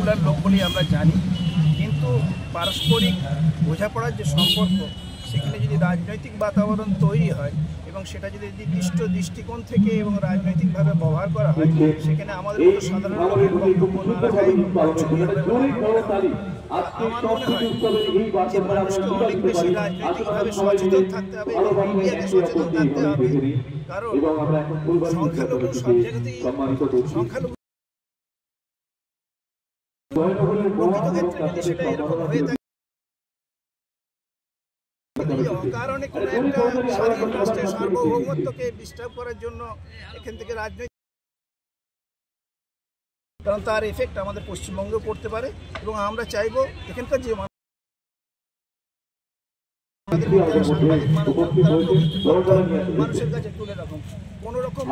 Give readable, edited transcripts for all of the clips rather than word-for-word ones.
Secular লোক বলেই আমরা জানি, কিন্তু পারস্পরিক বোঝাপড়ার যে সম্পর্ক সেখানে যদি রাজনৈতিক বাতাবরণ তৈরি হয় এবং সেটা যদি নির্দিষ্ট দৃষ্টিকোণ থেকে এবং রাজনৈতিকভাবে ব্যবহার করা হয়, সেখানে আমাদের মতো সাধারণ লোকের বক্তব্য না রাখাই বাঞ্ছনীয় হবে বলে আমার মনে হয় যে মানুষকে অনেক বেশি রাজনৈতিকভাবে সচেতন থাকতে হবে এবং মিডিয়াকে সচেতন থাকতে হবে, কারণ সংখ্যালঘু সব জায়গাতেই সংখ্যালঘু প্রকৃত ক্ষেত্রে যদি সেটা এরকম হয়ে থাকে অকারণে কোনো একটা স্বাধীন রাষ্ট্রের সার্বভৌমত্বকে ডিস্টার্ব করার জন্য এখান থেকে রাজনৈতিক, কারণ তার এফেক্ট আমাদের পশ্চিমবঙ্গেও পড়তে পারে এবং আমরা চাইবো এখানকার যে মানুষের কাছে তুলে রাখুন কোনো রকম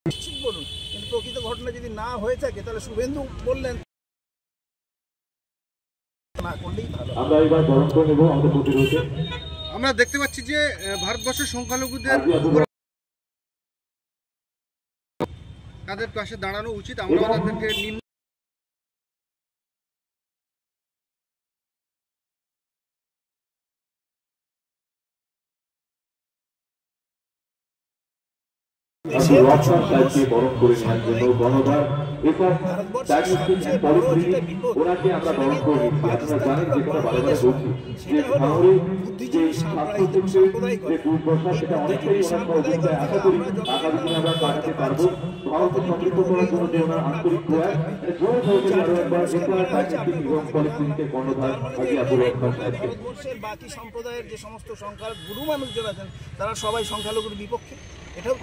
নিশ্চিত বলুন, কিন্তু প্রকৃত ঘটনা যদি না হয়ে থাকে তাহলে শুভেন্দু বললেন না করলেই ভালো। আমরা দেখতে পাচ্ছি যে ভারতবর্ষের সংখ্যালঘুদের তাদের পাশে দাঁড়ানো উচিত, আমরা তাদেরকে নিম্ন ভারতবর্ষের সবচেয়ে বড় যেটা বিপদ সেটা কিন্তু পাকিস্তান কিংবা বাংলাদেশ, সেটা হলো বুদ্ধিজীবী সাম্প্রদায়িকতা। এই বুদ্ধিজীবী সাম্প্রদায়িকতা থেকে আমরা যতদিন না করতে পারছি ততদিন কিন্তু এই ধরনের ঘটনা ঘটতে থাকবে। চারজন মানুষকে মারা হয়েছে, আপনার ভারতবর্ষের বাকি সম্প্রদায়ের যে সমস্ত গুরু মানুষজন আছেন তারা সবাই সংখ্যালঘুর বিপক্ষে, এটাও